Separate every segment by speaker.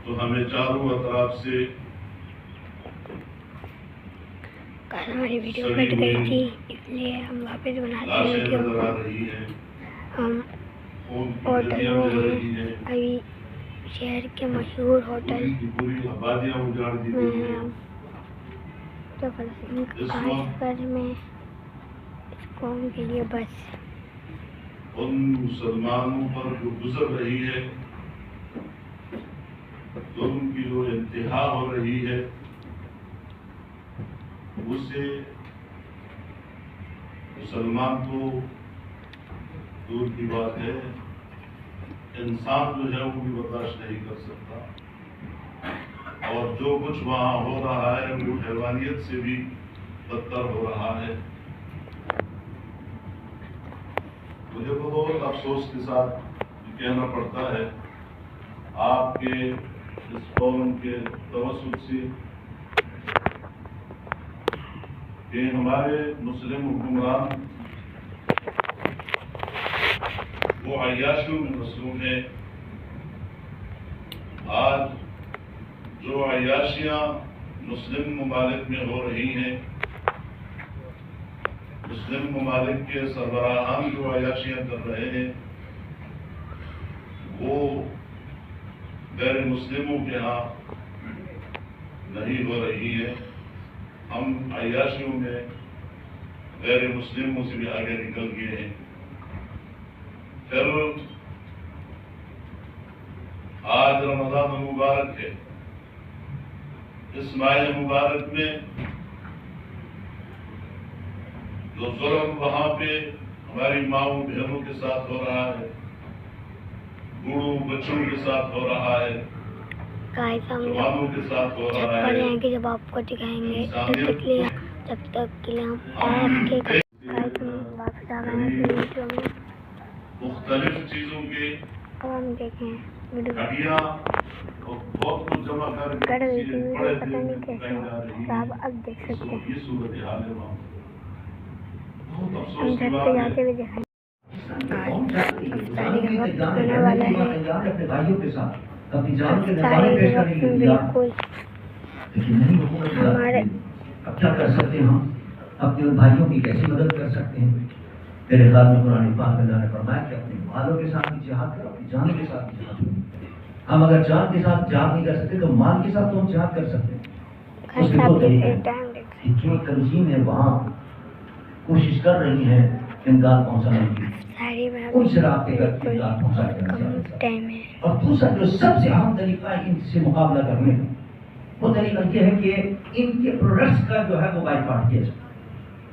Speaker 1: تو ہمیں چاروں اطراف سے
Speaker 2: کل ہماری ویڈیو کٹ گئی تھی، اس لیے ہم واپس بناتے ہیں
Speaker 1: لاشیں
Speaker 2: ویڈیو
Speaker 1: نظر آ
Speaker 2: کو۔
Speaker 1: رہی ہیں،
Speaker 2: ہم
Speaker 1: خون کی
Speaker 2: ہوٹل
Speaker 1: ندیاں
Speaker 2: میں
Speaker 1: بہ
Speaker 2: ہیں،
Speaker 1: رہی ہیں،
Speaker 2: ابھی شہر کے مشہور ہوٹل
Speaker 1: پوری کی پوری آبادیاں اجاڑ دی
Speaker 2: میں
Speaker 1: گئی
Speaker 2: ہیں
Speaker 1: ہیں۔
Speaker 2: ہم، جو فلسطین
Speaker 1: اس
Speaker 2: آج
Speaker 1: وقت
Speaker 2: پر میں اس قوم کے لیے بس
Speaker 1: ان مسلمانوں پر جو گزر رہی ہے، ظلم کی جو انتہا ہو رہی ہے، اسے مسلمان تو دور کی بات ہے، انسان جو ہے وہ بھی برداشت نہیں کر سکتا، اور جو کچھ وہاں ہو رہا ہے وہ حیوانیت سے بھی بدتر ہو رہا ہے۔ مجھے بہت افسوس کے ساتھ یہ کہنا پڑتا ہے آپ کے اس فورم کے توسط سے کہ ہمارے مسلم حکمران وہ عیاشیوں میں مصروف ہیں۔ آج جو عیاشیاں مسلم ممالک میں ہو رہی ہیں، مسلم ممالک کے سربراہان جو عیاشیاں کر رہے ہیں، وہ غیر مسلموں کے ہاں نہیں ہو رہی ہے۔ ہم عیاشیوں میں غیر مسلموں سے بھی آگے نکل گئے ہیں۔ پھر آج رمضان مبارک ہے، اس ماہ مبارک میں جو ظلم وہاں پہ ہماری ماؤں بہنوں کے ساتھ ہو رہا ہے، بوڑھوں بچوں کے ساتھ ہو رہا ہے، جوانوں کے ساتھ ہو رہا ہے،
Speaker 2: ہیں کہ جب آپ کو دکھائیں گے جب تک کے لیے ہم آپ کے واپس آ گئے ہیں ویڈیو میں۔
Speaker 1: مختلف چیزوں کے
Speaker 2: اب ہم دیکھیں ویڈیو
Speaker 1: ہڈیاں اور بہت کچھ جمع کر کے
Speaker 2: کر گئی
Speaker 1: کسی
Speaker 2: تھی
Speaker 1: بڑے
Speaker 2: ویڈیو، پتہ
Speaker 1: دن میں
Speaker 2: نہیں کیسے
Speaker 1: پہنچائی جا رہی
Speaker 2: تو
Speaker 1: ہے۔
Speaker 2: آپ اب دیکھ
Speaker 1: اس
Speaker 2: سکتے
Speaker 1: وقت
Speaker 2: ہیں،
Speaker 1: یہ صورتحال ہے وہاں، بہت
Speaker 2: ہم
Speaker 1: افسوس کی
Speaker 2: چھت پہ
Speaker 1: بات
Speaker 2: جاتے
Speaker 1: ہے۔
Speaker 2: ہوئے دکھائیں۔ افطاری کا وقت ہونے والا ہے،
Speaker 3: اپنے بھائیوں کے ساتھ اپنی جان کے
Speaker 2: افطاری
Speaker 3: نذرانے
Speaker 2: کے
Speaker 3: پیش کرنے
Speaker 2: وقت
Speaker 3: کے
Speaker 2: میں
Speaker 3: لیے
Speaker 2: بالکل
Speaker 3: لیکن نہیں حکومت
Speaker 2: ہمارے
Speaker 3: اب کیا کر سکتے ہیں؟ ہم اپنے بھائیوں کی کیسی مدد کر سکتے ہیں؟ میرے خیال میں قرآن پاک میں اللہ نے فرمایا کہ اپنے مالوں کے ساتھ بھی جہاد کرو، اپنی جانوں کے ساتھ بھی جہاد کرو۔ ہم اگر جان کے ساتھ جہاد نہیں کر سکتے تو مال کے ساتھ تو ہم جہاد کر سکتے ہیں۔ اس کے دو طریقے ہیں۔ جو تنظیمیں وہاں کوشش کر رہی ہیں امداد پہنچانے کی، ان سے رابطے کر کے امداد پہنچایا
Speaker 2: ٹائم ہے،
Speaker 3: اور دوسرا جو سب سے اہم طریقہ ہے ان سے مقابلہ کرنے کا، وہ طریقہ یہ ہے کہ ان کے پروڈکٹس کا جو ہے وہ بائیکاٹ کیا جائے۔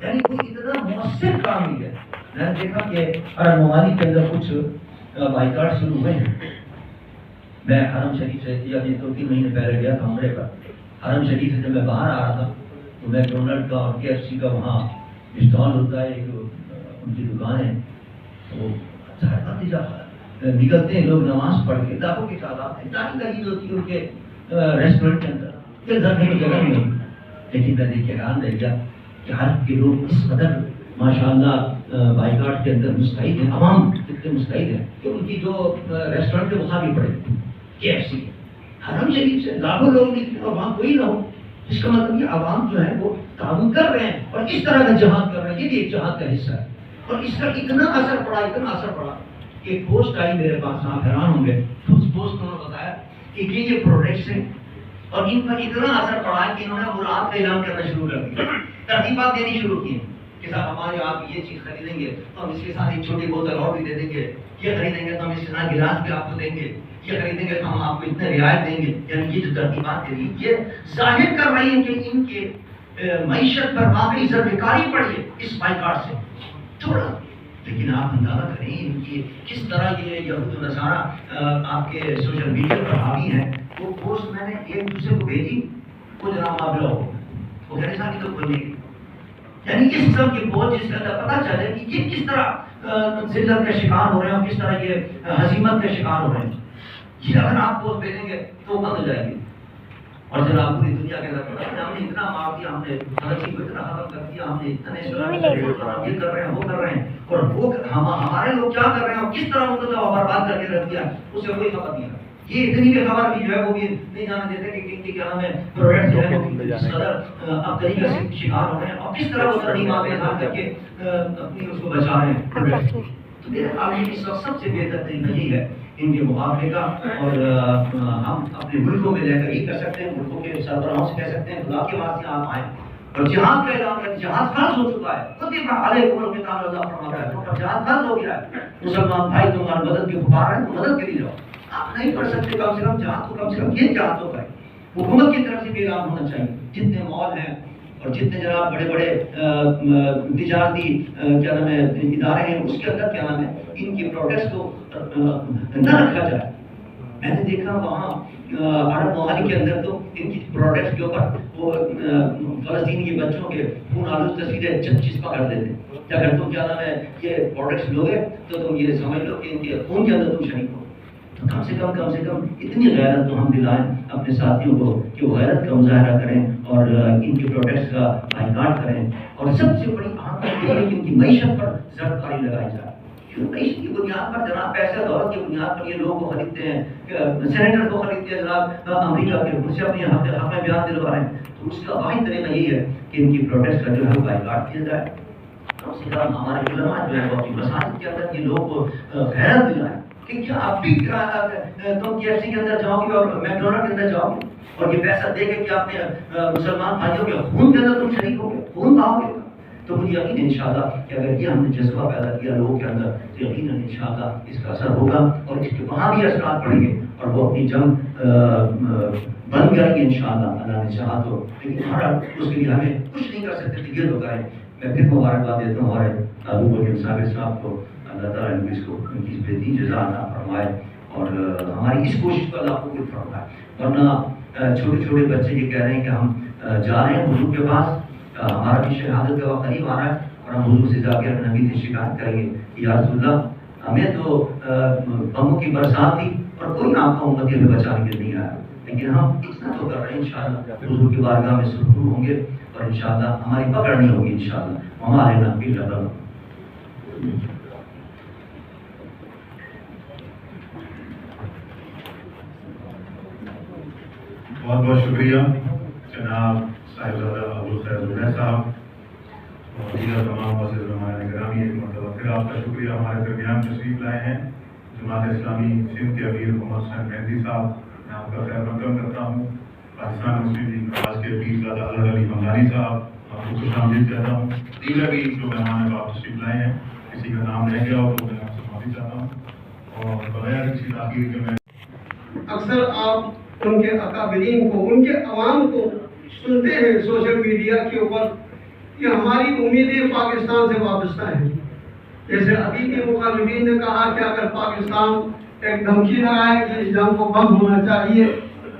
Speaker 3: یعنی کوئی اتنا مؤثر کام نہیں ہے۔ میں نے دیکھا کہ عرب ممالک کے اندر کچھ بائیکاٹ شروع ہوئے ہیں۔ میں حرم شریف سے ابھی 2-3 مہینے پہلے گیا تھا عمرے پر۔ حرم شریف سے جب میں باہر آ رہا تھا تو میکڈونلڈ کا اور KFC کا وہاں اسٹال ہوتا ہے، ایک ان کی دکان ہے، تو نکلتے ہیں لوگ نماز پڑھ کے، لاکھوں کی تعداد میں اتنی لگی ہوتی ہے ان کے ریسٹورنٹ کے اندر کہ گھر میں جگہ نہیں ہوتی۔ لیکن میں دیکھ کے حیران رہ گیا کہ حرب کے لوگ اس قدر ماشاءاللہ بائیکاٹ کے اندر مستعد ہیں، عوام اتنے مستعد ہیں کہ ان کی جو ریسٹورنٹ ہے وہ خالی پڑے، KFC حرم شریف سے لاکھوں لوگ نکلے اور وہاں کوئی نہ ہو۔ اس کا مطلب یہ عوام جو ہے وہ تعاون کر رہے ہیں اور اس طرح کا جہاد کر رہے ہیں، یہ بھی ایک جہاد کا حصہ ہے۔ اور اس کا اتنا اثر پڑا کہ ایک پوسٹ آئی میرے پاس، آپ حیران ہوں گے، اس پوسٹ میں بتایا کہ یہ پروڈکٹس ہیں اور ان پر اتنا اثر پڑا ہے کہ انہوں نے مراعات کا اعلان کرنا شروع کر دیا، ترغیبات دینی شروع کی کہ صاحب ہمارے آپ یہ چیز خریدیں گے تو ہم اس کے ساتھ ایک چھوٹی بوتل اور بھی دے دیں گے، یہ خریدیں گے تو ہم اس کے ساتھ گلاس بھی آپ کو دیں گے، یہ خریدیں گے تو ہم آپ کو اتنے رعایت دیں گے۔ یعنی یہ جو ترغیبات دے رہی یہ ظاہر کر رہی ہیں کہ ان کے معیشت پر واقعی ضرب کاری پڑی ہے اس بائیکاٹ سے تھوڑا۔ لیکن آپ اندازہ کریں ان کی کس طرح یہ یہود و نصارہ آپ کے سوشل میڈیا پر حاوی ہیں۔ وہ پوسٹ میں نے ایک دوسرے کو بھیجی، وہ جناب معاملہ ہو وہ کہنے صاحب تو کھولنے کی، یعنی اس قسم کی پوسٹ جس کا پتہ چلے کہ یہ کس طرح ذلت کا شکار ہو رہے ہیں اور کس طرح یہ ہزیمت کا شکار ہو رہے ہیں۔ یہ اگر آپ پوسٹ بھیجیں گے تو وہ بند ہو جائے گی۔ اور جناب پوری دنیا کے اندر پڑا ہم نے اتنا مار دیا، ہم نے غلطی کو اتنا ختم کر دیا، ہم نے اتنے یہ کر رہے ہیں وہ کر رہے ہیں، اور وہ ہمارے لوگ کیا کر رہے ہیں اور کس طرح ان کو برباد کر کے رکھ دیا، اسے کوئی خبر نہیں ہے۔ یہ اتنی بھی خبر بھی جو ہے وہ بھی نہیں جانا دیتے کہ کن کی کیا نام ہے پروڈکٹ جو ہے وہ کس قدر اب طریقے سے شکار ہو رہے ہیں اور کس طرح وہ ترمیم آپ اظہار کر کے اپنی اس کو بچا رہے ہیں. تو میرے خیال میں اس وقت سب سے بہتر طریقہ یہی ہے ان کے مقابلے کا. اور ہم اپنے ملکوں میں رہ کر یہ کر سکتے ہیں, ملکوں کے سربراہوں سے کہہ سکتے ہیں خدا کے واسطے آپ آئیں اور جہاد کا اعلان کریں. جہاد فرض ہو چکا ہے, کتب علیکم القتال اللہ فرماتا ہے, تو جہاد فرض ہو گیا ہے. مسلمان بھائی تمہاری مدد کی پکار ہے تو مدد کے لیے جاؤ. آپ نہیں پڑھ سکتے کم سے کم جہاد کو کم سے کم یہ جہاد تو کریں. حکومت کی طرف سے بھی اعلان ہونا چاہیے. جتنے مال ہیں اور جتنے جناب بڑے بڑے تجارتی کیا نام ہے ادارے ہیں اس کے اندر کیا نام ہے ان کی پروڈکٹس کو نہ رکھا جائے. میں نے دیکھا وہاں عرب ممالک کے اندر تو ان کی پروڈکٹس کے اوپر وہ فلسطینی کے بچوں کے خون آلود تصویریں چسپا کر دیتے کہ اگر تم کیا نام ہے یہ پروڈکٹس لوگے تو تم یہ سمجھ لو کہ ان کے خون کے اندر تم شریک ہو. تو کم سے کم اتنی غیرت تو ہم دلائیں اپنے ساتھیوں کو کہ وہ غیرت کا مظاہرہ کریں اور ان کے پروڈکٹس کا بائیکاٹ کریں. اور سب سے بڑی اہم بات یہ ہے کہ ان کی معیشت پر ضرب کاری لگائی جائے. معیشت کی بنیاد پر جناب پیسہ دولت کی بنیاد پر یہ لوگ کو خریدتے ہیں, سینیٹر کو خریدتے ہیں جناب امریکہ کے, ان سے اپنے حق میں بیان دلوا رہے ہیں. تو اس کا واحد طریقہ یہی ہے کہ ان کی پروڈکٹس کا جو ہے بائیکاٹ کیا جائے. کم سے کم ہمارے علماء جو ہے وہ اپنی مساجد کے اندر یہ لوگ کو غیرت دلائیں کہ کیا آپ بھی تم KFC کے اندر جاؤ گے اور میکڈونلڈ کے اندر جاؤ گے اور یہ پیسہ دے کے کہ اپنے مسلمان بھائیوں کے خون کے اندر تم شریک ہو گے, خون پاؤ گے. تو مجھے یقین ہے انشاءاللہ کہ اگر یہ ہم نے جذبہ پیدا کیا لوگوں کے اندر تو یقیناً انشاءاللہ اس کا اثر ہوگا اور اس کے وہاں بھی اثرات پڑیں گے اور وہ اپنی جنگ بند کریں گے انشاءاللہ اللہ نے چاہا تو. لیکن ہمارا اس کے لیے ہمیں کچھ نہیں کر سکتے تھے, یہ تو کریں. میں پھر مبارکباد دیتا ہوں ہمارے ابو بکر صاحب کو, اللہ تعالیٰ ان کو ان کی بہترین جزا عطا فرمائے اور ہماری اس کوشش کو اللہ قبول فرمائے. ورنہ چھوٹے چھوٹے بچے یہ کہہ رہے ہیں کہ ہم جا رہے ہیں حضور کے پاس, ہمارا بھی شہادت کا وقت قریب آ رہا ہے اور ہم حضور سے جا کے اپنے نبی سے شکایت کریں گے یا رسول اللہ ہمیں تو غموں کی برسات تھی اور کوئی آپ کا امت ہمیں بچانے کے نہیں آیا, لیکن ہم اتنا تو کر رہے ہیں انشاءاللہ حضور کی بارگاہ میں سرخرو ہوں گے اور انشاءاللہ ہماری پکڑ نہیں ہوگی انشاءاللہ. ہمارے نبی اللہ
Speaker 1: بہت بہت شکریہ جناب صاحبزادہ ابوالخیر زبیر صاحب اور دیگر تمام معزز نمائندگان گرامی. ایک مرتبہ پھر آپ کا شکریہ ہمارے درمیان تشریف لائے ہیں جماعت اسلامی سندھ کے امیر محمد حسین مہدی صاحب. میں آپ کا خیر مقدم کرتا ہوں. پاکستان مسلم لیگ نواز کے پیر زادہ اظہر علی بنگالی صاحب آپ کو خوش آمدید کہتا ہوں. دیگر بھی جو مہمان آپ تشریف لائے ہیں کسی کا نام رہ گیا ہو تو میں آپ سے معافی چاہتا ہوں اور بغیر کسی تاخیر کے میں
Speaker 4: اکثر آپ ان کے اکابرین کو ان کے عوام کو سنتے ہیں سوشل میڈیا کے اوپر کہ ہماری امیدیں پاکستان سے وابستہ ہیں. جیسے ابھی کے مخالفین نے کہا کہ اگر پاکستان ایک دھمکی لگائے کہ اس جنگ کو بند ہونا چاہیے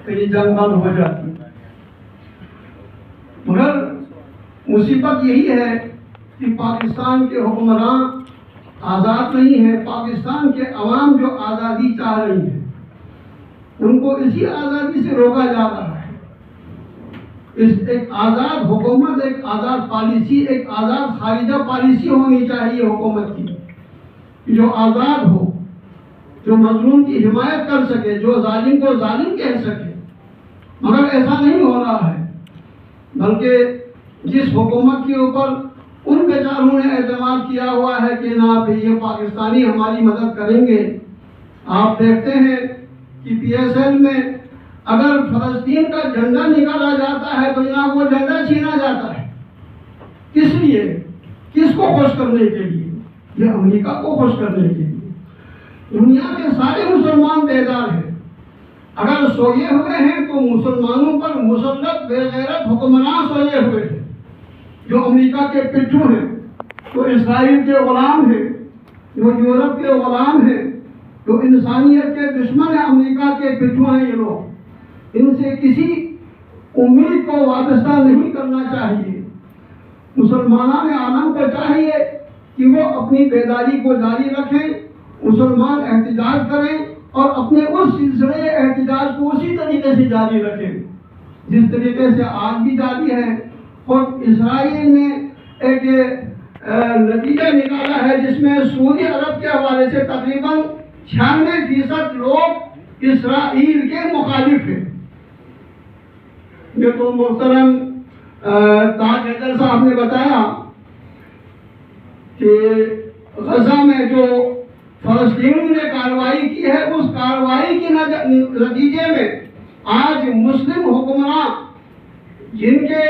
Speaker 4: تو یہ جنگ بند ہو جاتی. مگر مصیبت یہی ہے کہ پاکستان کے حکمران آزاد نہیں ہیں. پاکستان کے عوام جو آزادی چاہ رہی ہے ان کو اسی آزادی سے روکا جا رہا ہے. ایک آزاد حکومت, ایک آزاد پالیسی, ایک آزاد خارجہ پالیسی ہونی چاہیے حکومت کی جو آزاد ہو, جو مظلوم کی حمایت کر سکے, جو ظالم کو ظالم کہہ سکے. مگر ایسا نہیں ہو رہا ہے, بلکہ جس حکومت کے اوپر ان بیچاروں نے اعتماد کیا ہوا ہے کہ نہ یہ پاکستانی ہماری مدد کریں گے. آپ دیکھتے ہیں کہ PSL میں اگر فلسطین کا جھنڈا نکالا جاتا ہے تو جناب وہ جھنڈا چھینا جاتا ہے. کس لیے؟ کس کو خوش کرنے کے لیے؟ یہ امریکہ کو خوش کرنے کے لیے. دنیا کے سارے مسلمان بیدار ہیں. اگر سوئے ہوئے ہیں تو مسلمانوں پر مسلط بے غیرت حکمران سوئے ہوئے ہیں جو امریکہ کے پٹھو ہیں, جو اسرائیل کے غلام ہیں, جو یورپ کے غلام ہیں, جو انسانیت کے دشمن ہیں. امریکہ کے پٹھو ہیں یہ لوگ. ان سے کسی امید کو وابستہ نہیں کرنا چاہیے. مسلمانان عالم کو چاہیے کہ وہ اپنی بیداری کو جاری رکھیں, مسلمان احتجاج کریں اور اپنے اس سلسلے احتجاج کو اسی طریقے سے جاری رکھیں جس طریقے سے آج بھی جاری ہے. خود اسرائیل نے ایک نتیجہ نکالا ہے جس میں سعودی عرب کے حوالے سے تقریباً 96% لوگ اسرائیل کے مخالف ہیں. یہ تو محترم تاج حیدر صاحب نے بتایا کہ غزہ میں جو فلسطینیوں نے کارروائی کی ہے، اس کارروائی کے نتیجے میں آج مسلم حکمران جن کے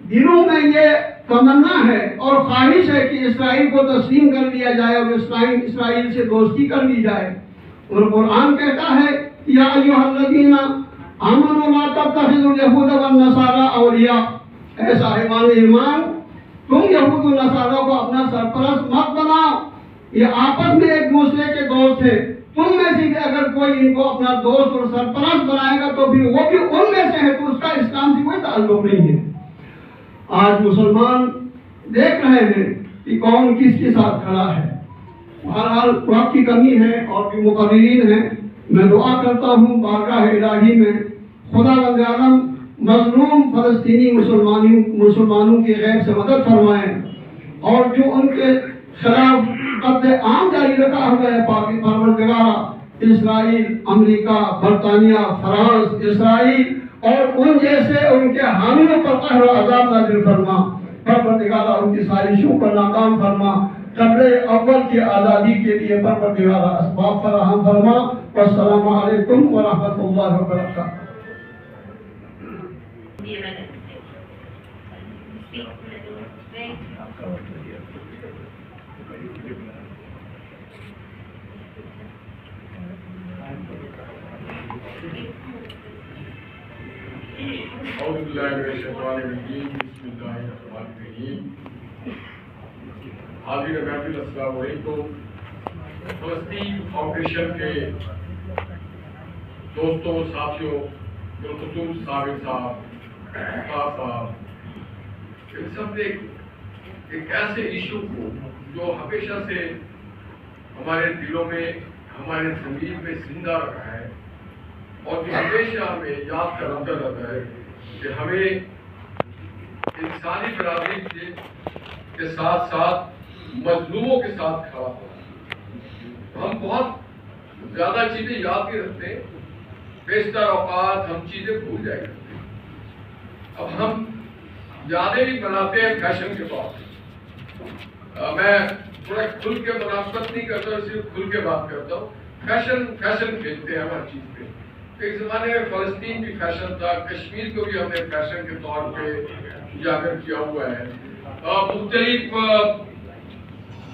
Speaker 4: دلوں میں یہ تمنا ہے اور خواہش ہے کہ اسرائیل کو تسلیم کر دیا جائے اور اسرائیل سے دوستی کر لی جائے، اور قرآن کہتا ہے یا ایھا الذین آمنوا لا تتخذوا اليہود والنصارى اولیاء، اے صاحبان ایمان تم یہود و نصارہ کو اپنا سرپرست مت بناؤ، یہ آپس میں ایک دوسرے کے دوست ہیں، تم میں سے اگر کوئی ان کو اپنا دوست اور سرپرست بنائے گا تو پھر وہ بھی ان میں سے ہے، تو اس کا اسلام سے کوئی تعلق نہیں ہے. آج مسلمان دیکھ رہے ہیں کہ کون کس کے ساتھ کھڑا ہے. بہرحال وقت کی کمی ہے اور بھی مقررین ہیں. میں دعا کرتا ہوں بارگاہ الہی میں خدا بند عالم مظلوم فلسطینی مسلمانوں کی غیب سے مدد فرمائیں، اور جو ان کے خلاف قتل عام جاری رکھا ہوا ہے پروردگارا اسرائیل، امریکہ، برطانیہ، فرانس، اسرائیل اور ان جیسے ان کے حامیوں پر قہر و عذاب نازل فرما. پروردگارا ان کی سازشوں پر ناکام فرما. قبل اول کی آزادی کے لیے پروردگارا اسباب فراہم فرما. والسلام علیکم ورحمۃ اللہ وبرکاتہ.
Speaker 5: اعوذ باللہ من الشیطان الرجیم، بسم اللہ الرحمن الرحیم. حاضر محفل السلام علیکم. فلسطین فاؤنڈیشن کے دوستوں، ساتھیوں، بالخصوص صابر صاحب، ان سب نے ایک ایسے ایشو کو جو ہمیشہ سے ہمارے دلوں میں، ہمارے ضمیر میں زندہ رکھا ہے اور جو ہمیشہ ہمیں یاد کراتا رہتا ہے کہ ہمیں انسانی برادری کے ساتھ ساتھ مظلوموں کے ساتھ کھڑا ہونا. ہم بہت زیادہ چیزیں یاد نہیں رکھتے، بیشتر اوقات ہم چیزیں بھول جائے کرتے ہیں. اب ہم یادیں بھی بناتے ہیں فیشن کے طور پہ. میں تھوڑا کھل کے مناسبت نہیں کرتا ہوں، صرف کھل کے بات کرتا ہوں. فیشن کھیلتے ہیں ہر چیز پہ. ایک زمانے میں فلسطین بھی فیشن تھا، کشمیر کو بھی ہم نے فیشن کے طور پہ اجاگر کیا ہوا ہے. مختلف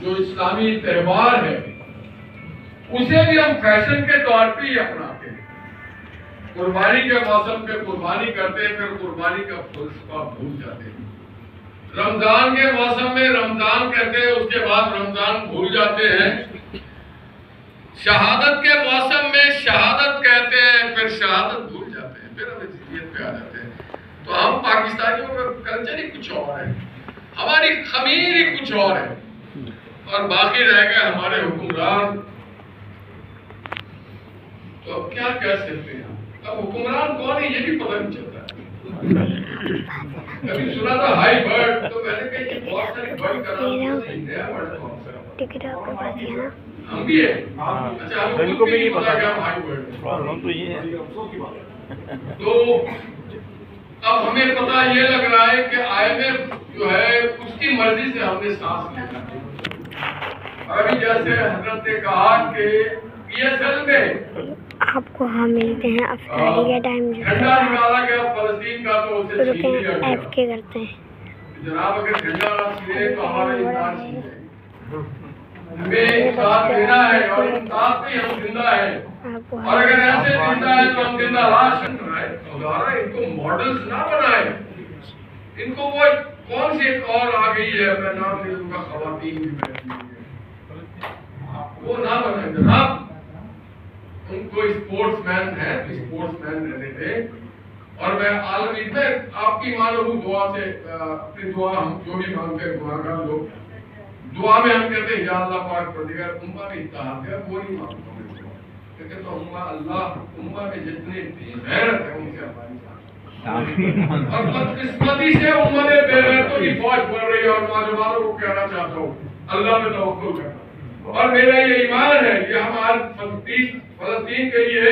Speaker 5: جو اسلامی تہوار ہے اسے بھی ہم فیشن کے طور پہ ہی اپناتے ہیں. قربانی کے موسم پہ قربانی کرتے ہیں، پھر قربانی کا فلسفہ بھول جاتے ہیں. رمضان کے موسم میں رمضان کہتے ہیں، اس کے بعد رمضان بھول جاتے ہیں. شہادت کے موسم میں شہادت کہتے ہیں، پھر شہادت بھول جاتے ہیں، پھر ہم اجتماعیت پہ آ جاتے ہیں. تو ہم پاکستانیوں کا کلچر ہی کچھ اور ہے، ہماری خمیر ہی کچھ اور ہے، اور باقی رہ گئے ہمارے حکمران. تو اب کیا کہہ سکتے ہیں؟ اب حکمران کون ہے یہ بھی پتہ نہیں چلتا. کبھی سنا تھا ہائی برڈ، تو میں نے کہا یہ بہت ساری برڈ کا نام نیا برڈ کون سا ہے؟
Speaker 2: ٹکٹ آپ کے پاس ہے نا؟
Speaker 5: ہم بھی ہیں. اچھا ہم کو بھی نہیں پتا کہ ہم ہائی برڈ تو یہ ہے. تو اب ہمیں پتا یہ لگ رہا ہے کہ IMF جو ہے اس کی مرضی سے ہم نے سانس لینا ہے. اور ابھی جیسے حضرت نے کہا کہ PSL میں
Speaker 2: آپ کو ہم ملتے ہیں افطاری کے ٹائم
Speaker 5: جھنڈا نکالا گیا فلسطین کا، تو اسے چھین لیا گیا.
Speaker 2: ایف کے کرتے ہیں
Speaker 5: جناب اگر جھنڈا نہ چھینے تو ہمارا انسان چھینے. ہمیں ساتھ دینا ہے اور ساتھ میں ہم زندہ ہیں. اور اگر ایسے زندہ ہے تو ہم زندہ لاش بنائیں. ان کو ماڈلز نہ بنائیں. ان کو وہ کون سی ایک اور آ گئی ہے، میں نام نہیں لوں گا، خواتین بھی بیٹھی ہوئی ہیں، وہ نہ بنائیں جناب. ان کو اسپورٹس مین ہے، اسپورٹس مین رہنے دیں. اور میں عالمی میں آپ کی مانو دعا سے اپنی دعا ہم جو بھی مانگتے ہیں دعا کر لو. دعا میں ہم کہتے ہیں یا اللہ پاک پروردگار امہ میں اتحاد ہے، وہ نہیں مانگتا ہوں کہتے تو امہ اللہ امہ میں جتنے غیرت ہے ان سے ہماری ساتھ. اور بدقسمتی سے امہ میں بے غیرتوں کی فوج بڑھ رہی ہے. اور نوجوانوں کو کہنا چاہتا ہوں اللہ میں توکل کرنا. اور میرا یہ ایمان ہے کہ ہم آج فلسطین کے لیے